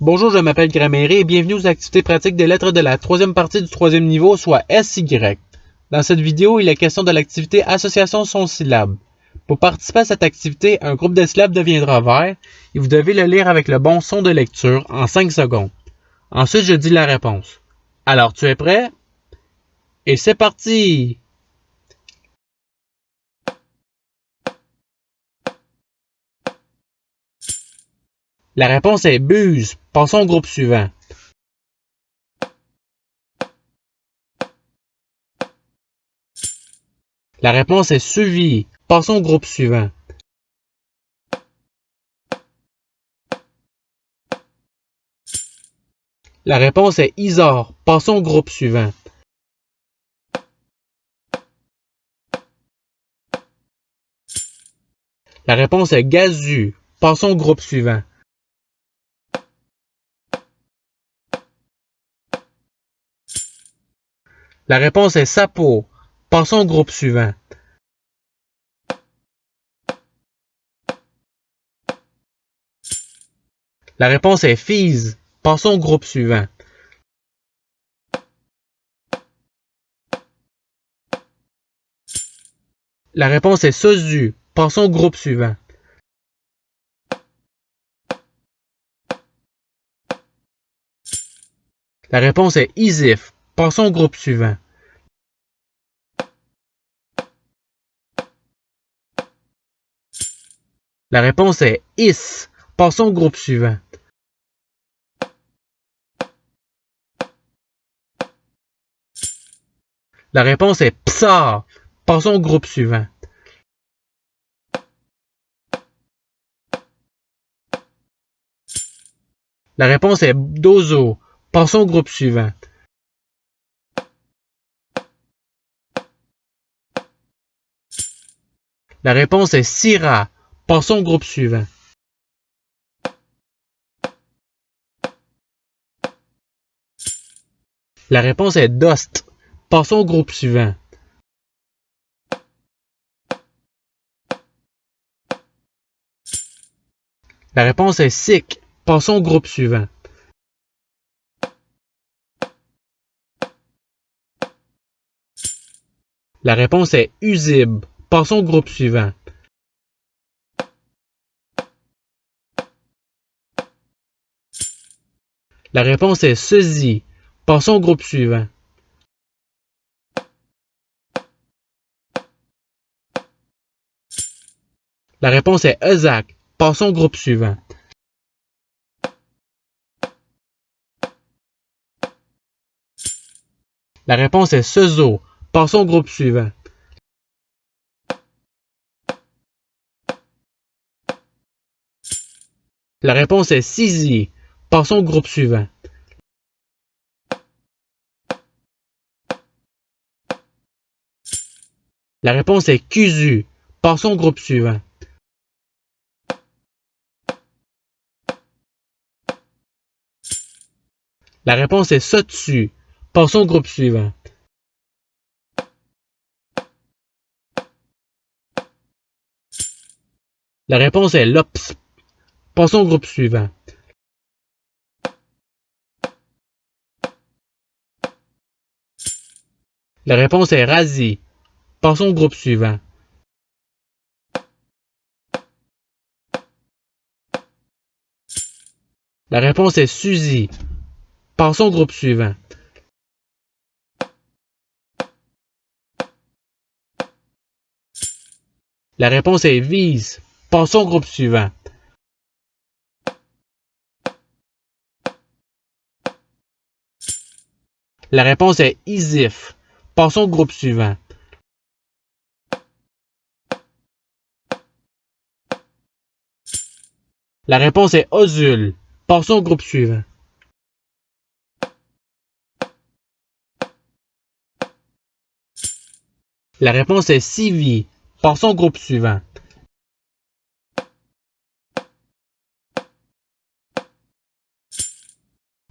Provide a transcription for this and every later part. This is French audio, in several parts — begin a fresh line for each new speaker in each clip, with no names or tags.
Bonjour, je m'appelle Grammaire et bienvenue aux activités pratiques des lettres de la troisième partie du troisième niveau, soit SY. Dans cette vidéo, il est question de l'activité Association son-syllabe. Pour participer à cette activité, un groupe de syllabes deviendra vert et vous devez le lire avec le bon son de lecture en 5 secondes. Ensuite, je dis la réponse. Alors, tu es prêt? Et c'est parti! La réponse est buse. Passons au groupe suivant. La réponse est suivi. Passons au groupe suivant. La réponse est Isard. Passons au groupe suivant. La réponse est Gazu. Passons au groupe suivant. La réponse est Sapo. Passons au groupe suivant. La réponse est Fise. Passons au groupe suivant. La réponse est Sozu. Passons au groupe suivant. La réponse est Isif. Passons au groupe suivant. La réponse est Is. Passons au groupe suivant. La réponse est Psar. Passons au groupe suivant. La réponse est Dozo. Passons au groupe suivant. La réponse est Syrah. Passons au groupe suivant. La réponse est Dost. Passons au groupe suivant. La réponse est Sik. Passons au groupe suivant. La réponse est Uzib. Passons au groupe suivant. La réponse est Sezi. Passons au groupe suivant. La réponse est Ezak. Passons au groupe suivant. La réponse est Sezo. Passons au groupe suivant. La réponse est Sizi. Passons au groupe suivant. La réponse est Kuzu. Passons au groupe suivant. La réponse est Sotsu. Passons au groupe suivant. La réponse est Lops. Passons au groupe suivant. La réponse est Razi. Passons au groupe suivant. La réponse est Suzy. Passons au groupe suivant. La réponse est Vise. Passons au groupe suivant. La réponse est Isif. Passons au groupe suivant. La réponse est Ozul. Passons au groupe suivant. La réponse est Sivi. Passons au groupe suivant.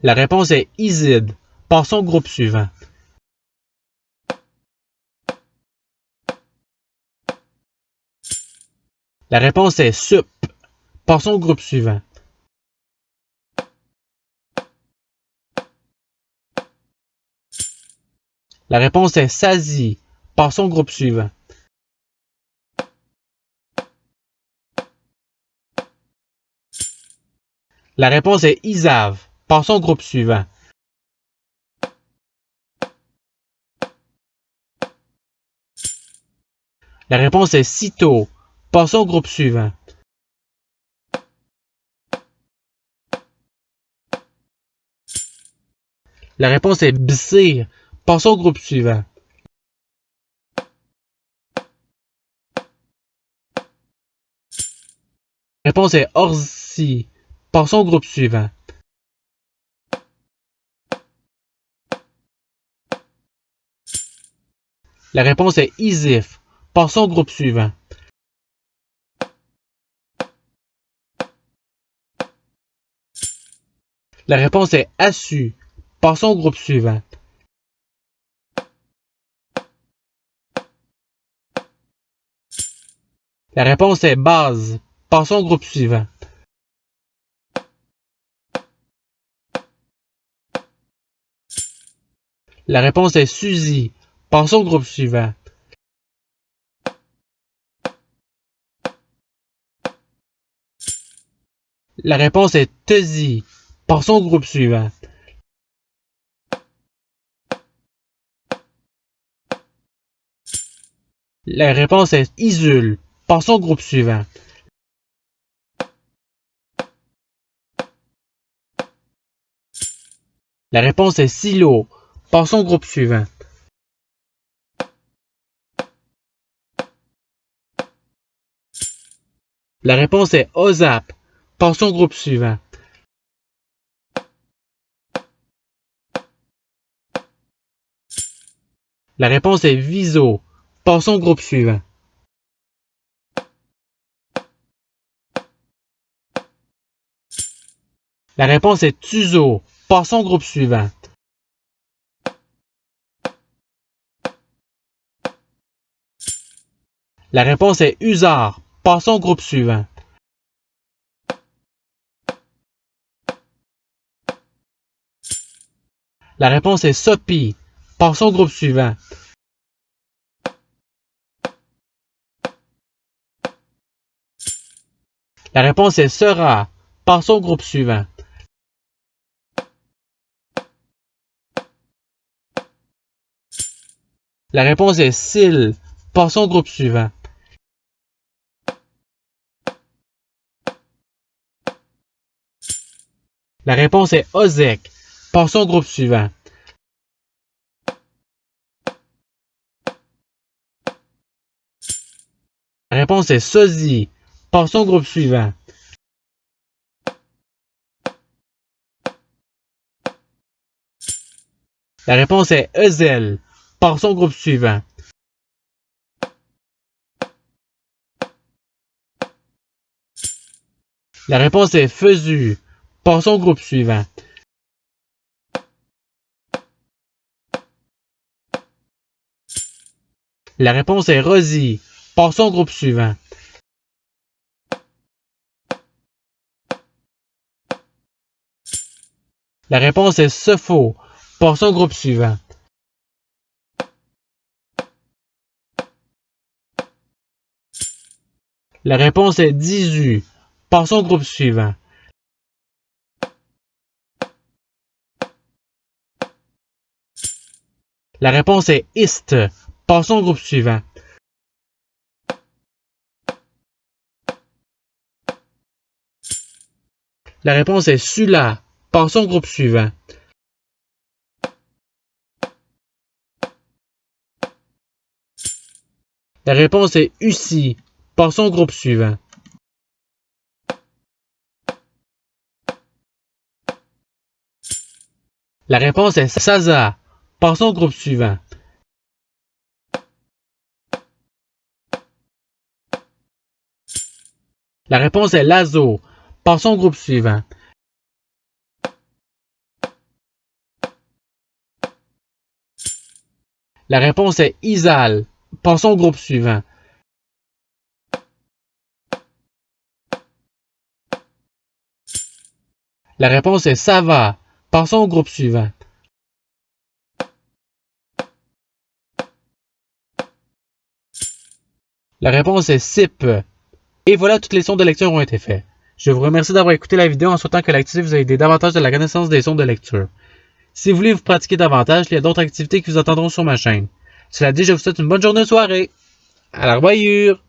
La réponse est Isid. Passons au groupe suivant. La réponse est Sup. Passons au groupe suivant. La réponse est Sazi. Passons au groupe suivant. La réponse est Isave. Passons au groupe suivant. La réponse est Cito. Passons au groupe suivant. La réponse est Bsir. Passons au groupe suivant. La réponse est Orsi. Passons au groupe suivant. La réponse est Isif. Passons au groupe suivant. La réponse est Assu. Passons au groupe suivant. La réponse est Base. Passons au groupe suivant. La réponse est Suzy. Passons au groupe suivant. La réponse est Tezi. Passons au groupe suivant. La réponse est Isul. Passons au groupe suivant. La réponse est Silo. Passons au groupe suivant. La réponse est Ozap. Passons au groupe suivant. La réponse est Viso. Passons au groupe suivant. La réponse est Tuzo. Passons au groupe suivant. La réponse est Usar. Passons au groupe suivant. La réponse est Sopi. Passons au groupe suivant. La réponse est Sera. Passons au groupe suivant. La réponse est Sil. Passons au groupe suivant. La réponse est Ozek. Passons au groupe suivant. La réponse est Sozi. Passons au groupe suivant. La réponse est Ezel. Passons au groupe suivant. La réponse est Fezu. Passons au groupe suivant. La réponse est Rosie. Passons au groupe suivant. La réponse est Sefo. Passons au groupe suivant. La réponse est Dizu. Passons au groupe suivant. La réponse est Ist. Passons au groupe suivant. La réponse est Sula. Passons au groupe suivant. La réponse est Ussi. Passons au groupe suivant. La réponse est Saza. Passons au groupe suivant. La réponse est Lazo. Passons au groupe suivant. La réponse est Isal. Passons au groupe suivant. La réponse est Sava. Passons au groupe suivant. La réponse est SIP. Et voilà, toutes les sons de lecture ont été faits. Je vous remercie d'avoir écouté la vidéo en souhaitant que l'activité vous ait aidé davantage de la connaissance des sons de lecture. Si vous voulez vous pratiquer davantage, il y a d'autres activités qui vous attendront sur ma chaîne. Cela dit, je vous souhaite une bonne journée ou soirée. À la revoyure!